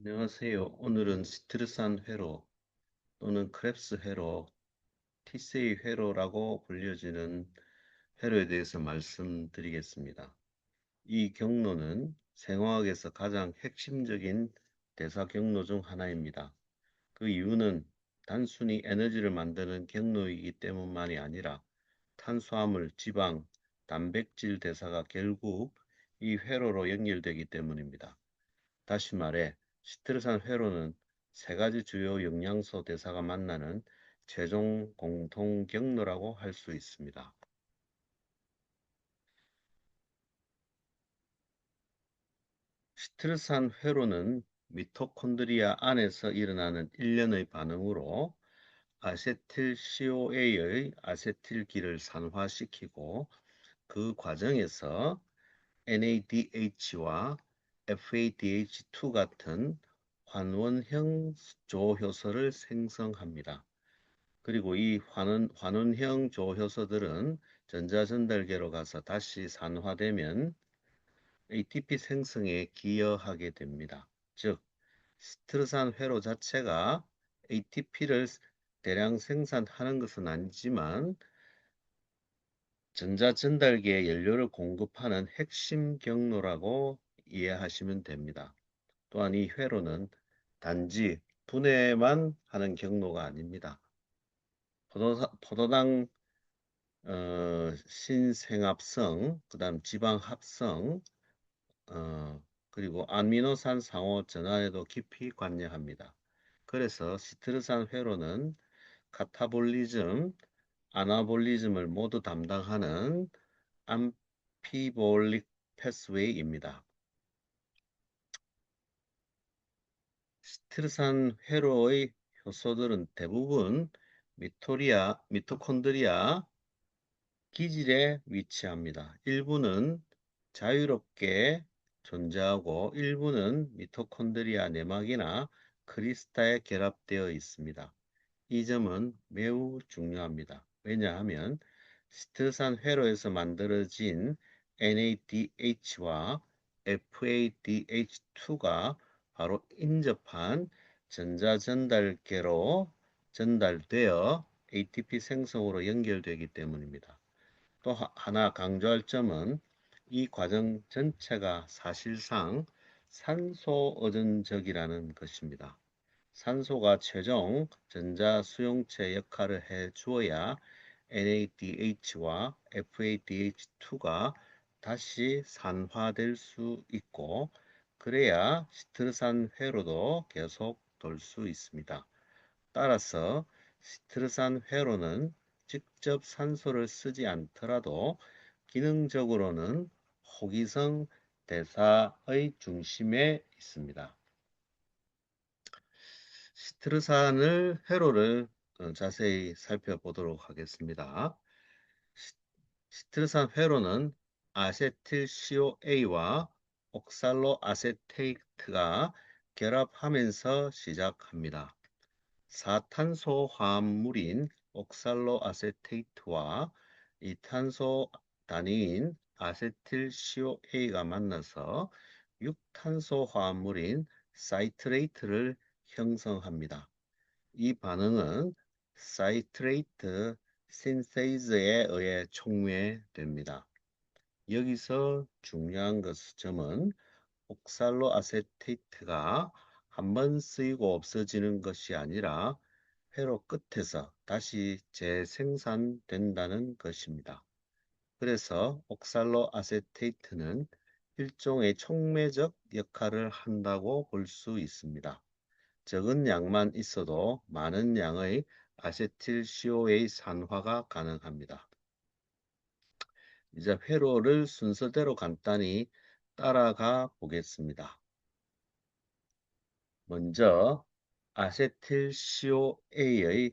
안녕하세요. 오늘은 시트르산 회로 또는 크랩스 회로, 티세이 회로라고 불려지는 회로에 대해서 말씀드리겠습니다. 이 경로는 생화학에서 가장 핵심적인 대사 경로 중 하나입니다. 그 이유는 단순히 에너지를 만드는 경로이기 때문만이 아니라 탄수화물, 지방, 단백질 대사가 결국 이 회로로 연결되기 때문입니다. 다시 말해, 시트르산 회로는 세 가지 주요 영양소 대사가 만나는 최종 공통 경로라고 할 수 있습니다. 시트르산 회로는 미토콘드리아 안에서 일어나는 일련의 반응으로 아세틸CoA의 아세틸기를 산화시키고 그 과정에서 NADH와 FADH2 같은 환원형 조효소를 생성합니다. 그리고 이 환원형 조효소들은 전자전달계로 가서 다시 산화되면 ATP 생성에 기여하게 됩니다. 즉, 스트르산 회로 자체가 ATP를 대량 생산하는 것은 아니지만 전자전달계에 연료를 공급하는 핵심 경로라고 이해하시면 됩니다. 또한 이 회로는 단지 분해만 하는 경로가 아닙니다. 포도당 신생합성, 그다음 지방합성, 그리고 아미노산 상호 전환에도 깊이 관여합니다. 그래서 시트르산 회로는 카타볼리즘, 아나볼리즘을 모두 담당하는 암피볼릭 패스웨이입니다. 시트르산 회로의 효소들은 대부분 미토콘드리아 기질에 위치합니다. 일부는 자유롭게 존재하고 일부는 미토콘드리아 내막이나 크리스타에 결합되어 있습니다. 이 점은 매우 중요합니다. 왜냐하면 스트산 회로에서 만들어진 NADH와 FADH2가 바로 인접한 전자전달계로 전달되어 ATP 생성으로 연결되기 때문입니다. 또 하나 강조할 점은 이 과정 전체가 사실상 산소 의존적이라는 것입니다. 산소가 최종 전자 수용체 역할을 해 주어야 NADH와 FADH2가 다시 산화될 수 있고, 그래야 시트르산 회로도 계속 돌 수 있습니다. 따라서 시트르산 회로는 직접 산소를 쓰지 않더라도 기능적으로는 호기성 대사의 중심에 있습니다. 시트르산을 회로를 자세히 살펴보도록 하겠습니다. 시트르산 회로는 아세틸CoA와 옥살로아세테이트가 결합하면서 시작합니다. 사탄소 화합물인 옥살로아세테이트와 이탄소 단위인 아세틸CoA가 만나서 육탄소 화합물인 사이트레이트를 형성합니다. 이 반응은 사이트레이트 신세이즈에 의해 촉매됩니다. 여기서 중요한 점은 옥살로아세테이트가 한 번 쓰이고 없어지는 것이 아니라 회로 끝에서 다시 재생산된다는 것입니다. 그래서 옥살로아세테이트는 일종의 촉매적 역할을 한다고 볼 수 있습니다. 적은 양만 있어도 많은 양의 아세틸CoA 산화가 가능합니다. 이제 회로를 순서대로 간단히 따라가 보겠습니다. 먼저 아세틸CoA의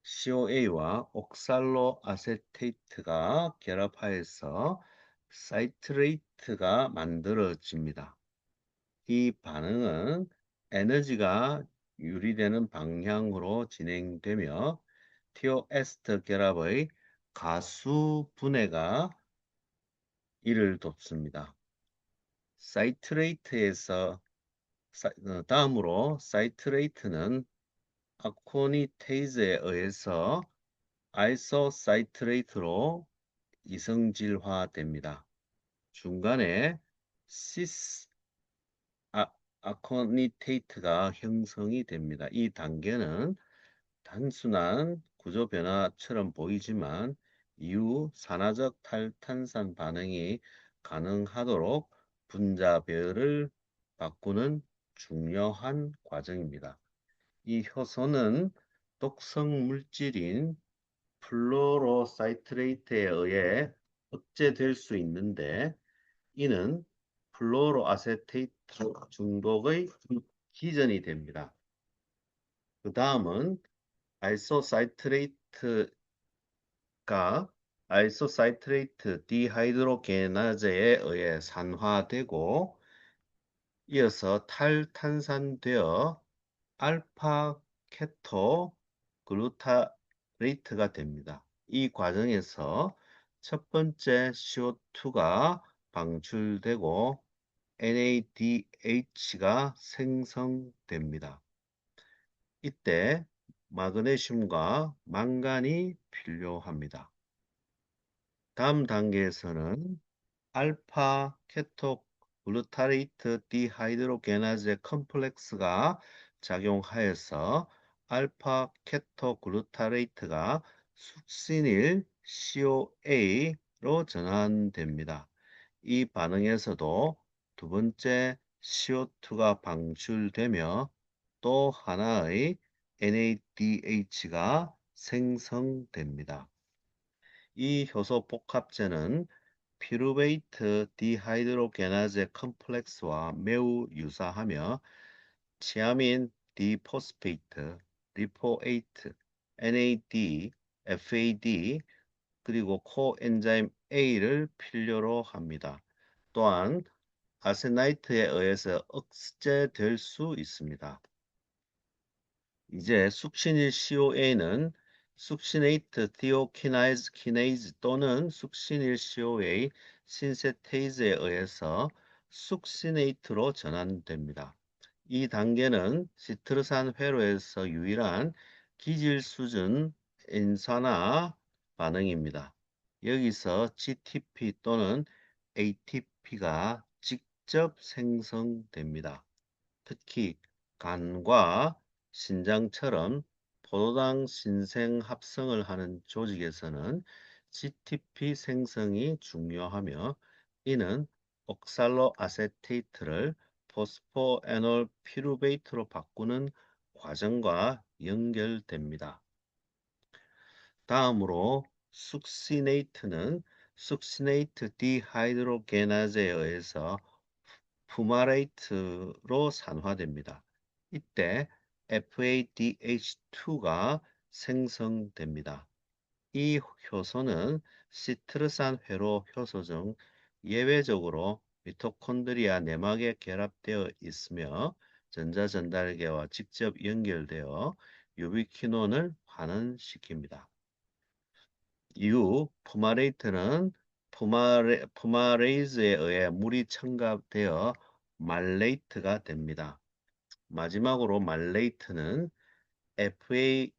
CoA와 옥살로아세테이트가 결합하여서 사이트레이트가 만들어집니다. 이 반응은 에너지가 유리되는 방향으로 진행되며 티오에스터 결합의 가수 분해가 이를 돕습니다. 사이트레이트에서 다음으로 사이트레이트는 아코니테이즈에 의해서 아이소사이트레이트로 이성질화됩니다. 중간에 시스 아, 아코니테이트가 형성이 됩니다. 이 단계는 단순한 구조 변화처럼 보이지만 이후 산화적 탈탄산 반응이 가능하도록 분자별을 바꾸는 중요한 과정입니다. 이 효소는 독성 물질인 플로로사이트레이트에 의해 억제될 수 있는데 이는 플로로아세테이트 중독의 기전이 됩니다. 그 다음은 아이소사이트레이트가 아이소사이트레이트 디하이드로게나제에 의해 산화되고 이어서 탈탄산되어 알파 케토 글루타레이트가 됩니다. 이 과정에서 첫 번째 CO2가 방출되고 NADH가 생성됩니다. 이때 마그네슘과 망간이 필요합니다. 다음 단계에서는 알파 케토 글루타레이트 디하이드로게나제 컴플렉스가 작용하여서 알파 케토 글루타레이트가 숙신일 CoA로 전환됩니다. 이 반응에서도 두 번째 CO2가 방출되며 또 하나의 NADH가 생성됩니다. 이 효소 복합제는 피루베이트 디하이드로게나제 컴플렉스와 매우 유사하며 치아민 디포스페이트, 리포에이트, NAD, FAD, 그리고 코엔자임 A를 필요로 합니다. 또한 아세나이트에 의해서 억제될 수 있습니다. 이제 숙신일 CoA는 숙시네이트 티오키네이즈 또는 숙신일 CoA 신세테이즈에 의해서 숙시네이트로 전환됩니다. 이 단계는 시트르산 회로에서 유일한 기질 수준 인산화 반응입니다. 여기서 GTP 또는 ATP가 직접 생성됩니다. 특히 간과 신장처럼 포도당 신생 합성을 하는 조직에서는 GTP 생성이 중요하며 이는 옥살로아세테이트를 포스포에놀 피루베이트로 바꾸는 과정과 연결됩니다. 다음으로 숙시네이트는 숙시네이트 디하이드로게나제에 의해서 푸마레이트로 산화됩니다. 이때 FADH2가 생성됩니다. 이 효소는 시트르산 회로 효소 중 예외적으로 미토콘드리아 내막에 결합되어 있으며 전자전달계와 직접 연결되어 유비퀴논을 환원시킵니다. 이후 푸마레이트는 푸마레이즈에 의해 물이 첨가되어 말레이트가 됩니다. 마지막으로 말레이트는 FA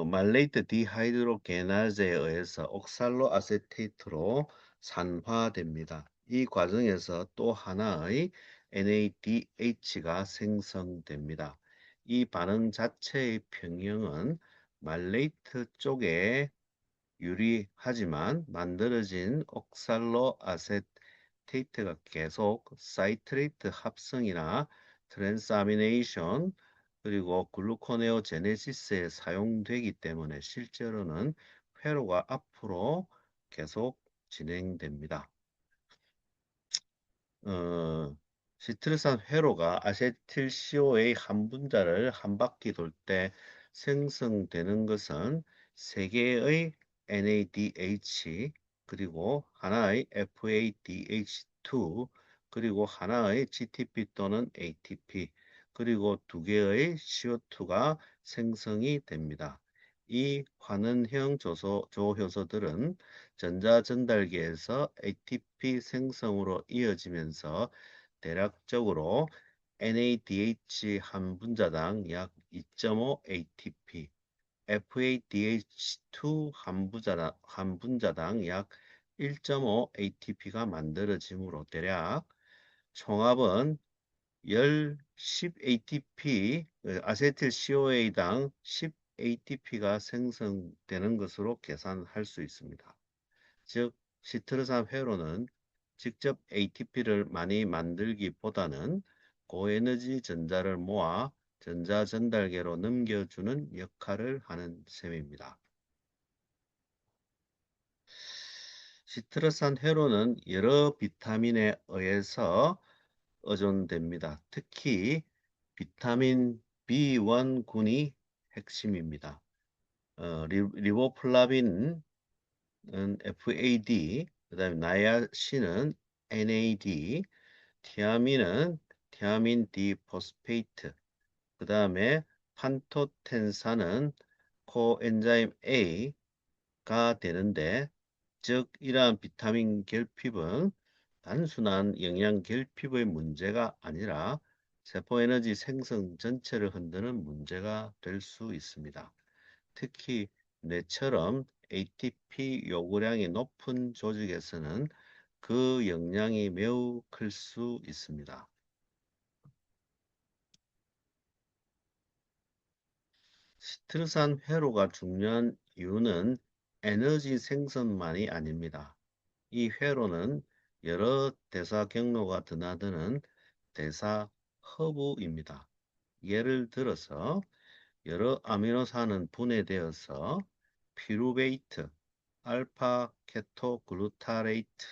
말레이트 디하이드로게나제에 의해서 옥살로아세테이트로 산화됩니다. 이 과정에서 또 하나의 NADH가 생성됩니다. 이 반응 자체의 평형은 말레이트 쪽에 유리하지만 만들어진 옥살로아세테이트가 계속 사이트레이트 합성이나 트랜스아미네이션 그리고 글루코네오제네시스에 사용되기 때문에 실제로는 회로가 앞으로 계속 진행됩니다. 어, 시트르산 회로가 아세틸CoA 한 분자를 한 바퀴 돌 때 생성되는 것은 세 개의 NADH 그리고 하나의 FADH2 그리고 하나의 GTP 또는 ATP 그리고 두 개의 CO2가 생성이 됩니다. 이 환원형 조효소들은 전자전달계에서 ATP 생성으로 이어지면서 대략적으로 NADH 한 분자당 약 2.5 ATP, FADH2 한 분자당 약 1.5 ATP가 만들어지므로 대략 총합은 10 ATP, 아세틸 COA당 10 ATP가 생성되는 것으로 계산할 수 있습니다. 즉, 시트르산 회로는 직접 ATP를 많이 만들기보다는 고에너지 전자를 모아 전자전달계로 넘겨주는 역할을 하는 셈입니다. 시트르산 회로는 여러 비타민에 의해서 의존됩니다. 특히 비타민 B1군이 핵심입니다. 리보플라빈은 FAD, 그다음에 나이아신은 NAD, 티아민은 티아민 D 포스페이트, 그다음에 판토텐산은 코엔자임 A가 되는데, 즉 이러한 비타민 결핍은 단순한 영양 결핍의 문제가 아니라 세포에너지 생성 전체를 흔드는 문제가 될 수 있습니다. 특히 뇌처럼 ATP 요구량이 높은 조직에서는 그 영향이 매우 클 수 있습니다. 시트르산 회로가 중요한 이유는 에너지 생성만이 아닙니다. 이 회로는 여러 대사 경로가 드나드는 대사 허브입니다. 예를 들어서 여러 아미노산은 분해되어서 피루베이트, 알파 케토글루타레이트,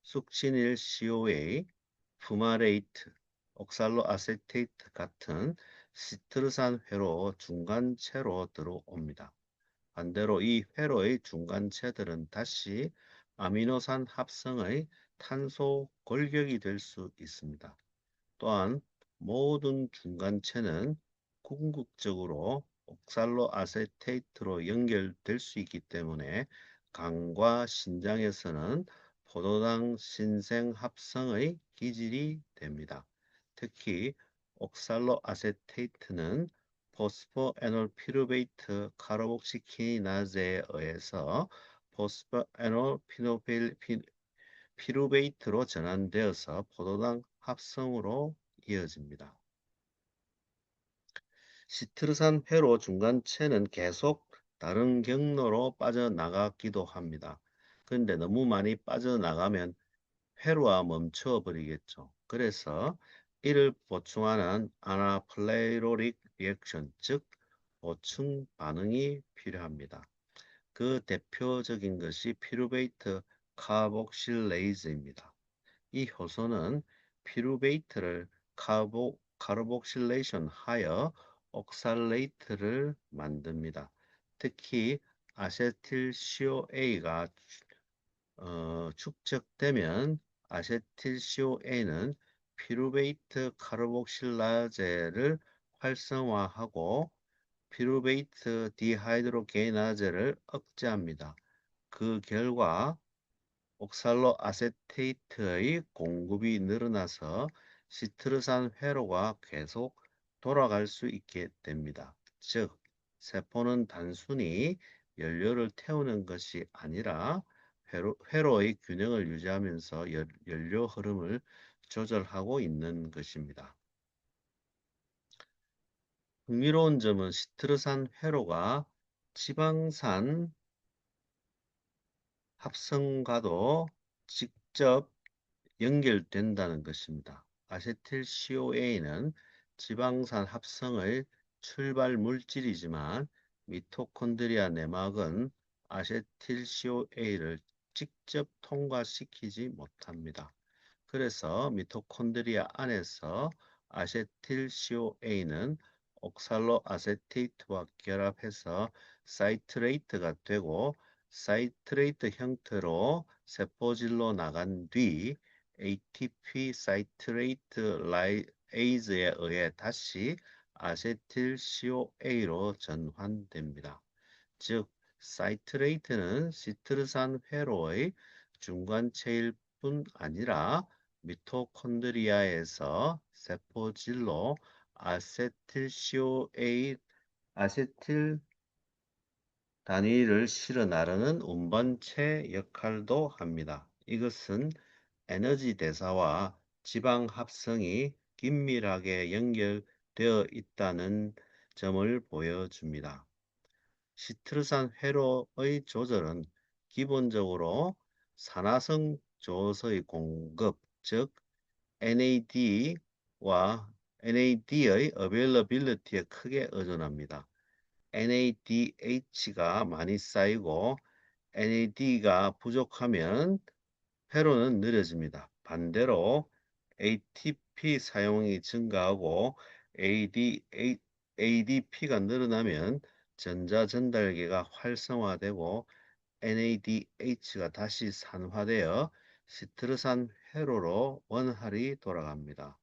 숙친일 COA, 푸마레이트, 옥살로아세테이트 같은 시트르산 회로 중간체로 들어옵니다. 반대로 이 회로의 중간체들은 다시 아미노산 합성의 탄소 골격이 될 수 있습니다. 또한 모든 중간체는 궁극적으로 옥살로아세테이트로 연결될 수 있기 때문에 간과 신장에서는 포도당 신생 합성의 기질이 됩니다. 특히 옥살로아세테이트는 포스포에놀 피루베이트 카르복시키나제에 의해서 포스포에놀 피루베이트로 전환되어서 포도당 합성으로 이어집니다. 시트르산 회로 중간체는 계속 다른 경로로 빠져나가기도 합니다. 그런데 너무 많이 빠져나가면 회로가 멈춰버리겠죠. 그래서 이를 보충하는 아나플레이로릭 리액션, 즉 보충 반응이 필요합니다. 그 대표적인 것이 피루베이트 카복실레이즈입니다. 이 효소는 피루베이트를 카르복실레이션 하여 옥살레이트를 만듭니다. 특히 아세틸CoA가 축적되면 아세틸CoA는 피루베이트 카르복실라제를 활성화하고 피루베이트 디하이드로게나제를 억제합니다. 그 결과 옥살로아세테이트의 공급이 늘어나서 시트르산 회로가 계속 돌아갈 수 있게 됩니다. 즉, 세포는 단순히 연료를 태우는 것이 아니라 회로의 균형을 유지하면서 연료 흐름을 조절하고 있는 것입니다. 흥미로운 점은 시트르산 회로가 지방산 합성과도 직접 연결된다는 것입니다. 아세틸CoA는 지방산 합성의 출발 물질이지만 미토콘드리아 내막은 아세틸CoA를 직접 통과시키지 못합니다. 그래서 미토콘드리아 안에서 아세틸CoA는 옥살로아세테이트와 결합해서 사이트레이트가 되고 사이트레이트 형태로 세포질로 나간 뒤 ATP 사이트레이트 라이에이즈에 의해 다시 아세틸CoA로 전환됩니다. 즉, 사이트레이트는 시트르산 회로의 중간체일 뿐 아니라 미토콘드리아에서 세포질로 아세틸CoA, 아세틸 단위를 실어 나르는 운반체 역할도 합니다. 이것은 에너지 대사와 지방 합성이 긴밀하게 연결되어 있다는 점을 보여줍니다. 시트르산 회로의 조절은 기본적으로 산화성 조서의 공급, 즉 NAD와 NAD의 availability에 크게 의존합니다. NADH가 많이 쌓이고 NAD가 부족하면 회로는 느려집니다. 반대로 ATP 사용이 증가하고 ADP가 늘어나면 전자전달계가 활성화되고 NADH가 다시 산화되어 시트르산 회로로 원활히 돌아갑니다.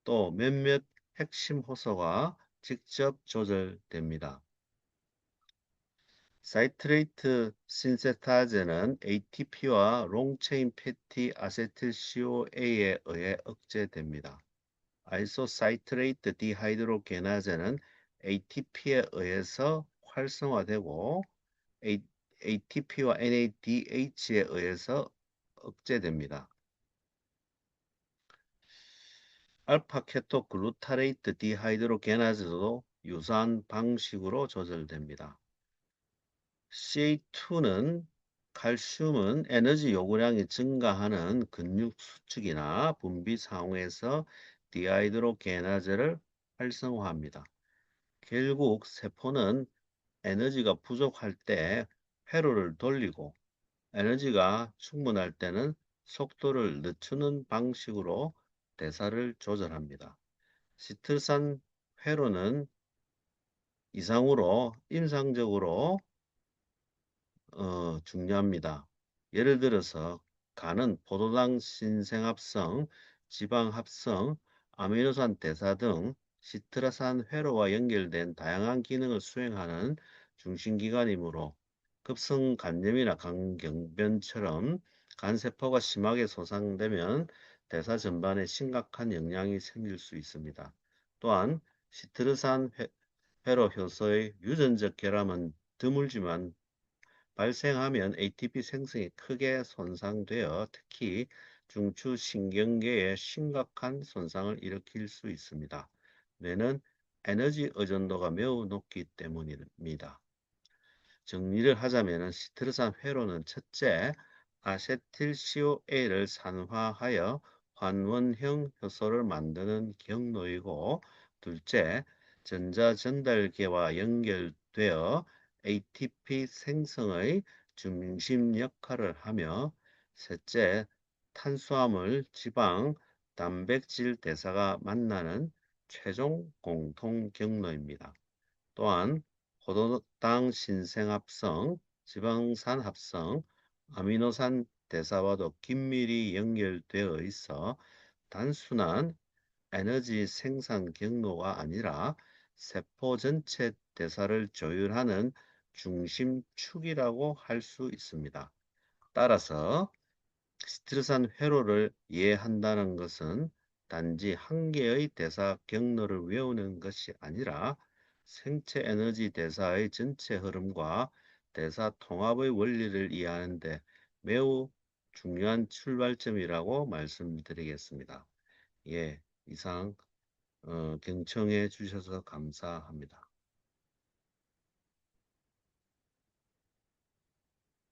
또 몇몇 핵심 호소가 직접 조절됩니다. 사이트레이트 신세타제는 ATP와 롱체인 패티 아세틸CoA에 의해 억제됩니다. 아이소사이트레이트 디하이드로게나제는 ATP에 의해서 활성화되고 ATP와 NADH에 의해서 억제됩니다. 알파케토글루타레이트 디하이드로게나제도 유사한 방식으로 조절됩니다. CA2는 칼슘은 에너지 요구량이 증가하는 근육 수축이나 분비 상황에서 디하이드로게나제를 활성화합니다. 결국 세포는 에너지가 부족할 때 회로를 돌리고 에너지가 충분할 때는 속도를 늦추는 방식으로 대사를 조절합니다. 시트르산 회로는 임상적으로 중요합니다. 예를 들어서 간은 포도당 신생합성, 지방합성, 아미노산 대사 등 시트라산 회로와 연결된 다양한 기능을 수행하는 중심기관이므로 급성 간염이나 간경변처럼 간세포가 심하게 손상되면 대사 전반에 심각한 영향이 생길 수 있습니다. 또한 시트르산 회로 효소의 유전적 결함은 드물지만 발생하면 ATP 생성이 크게 손상되어 특히 중추신경계에 심각한 손상을 일으킬 수 있습니다. 뇌는 에너지 의존도가 매우 높기 때문입니다. 정리를 하자면 시트르산 회로는 첫째, 아세틸CoA를 산화하여 환원형 효소를 만드는 경로이고, 둘째, 전자전달계와 연결되어 ATP 생성의 중심 역할을 하며, 셋째, 탄수화물, 지방, 단백질 대사가 만나는 최종 공통 경로입니다. 또한 포도당 신생합성, 지방산 합성, 아미노산 대사와도 긴밀히 연결되어 있어 단순한 에너지 생산 경로가 아니라 세포 전체 대사를 조율하는 중심축이라고 할 수 있습니다. 따라서 스트레스한 회로를 이해한다는 것은 단지 한 개의 대사 경로를 외우는 것이 아니라 생체 에너지 대사의 전체 흐름과 대사 통합의 원리를 이해하는 데 매우 중요한 출발점이라고 말씀드리겠습니다. 예, 이상 경청해 주셔서 감사합니다.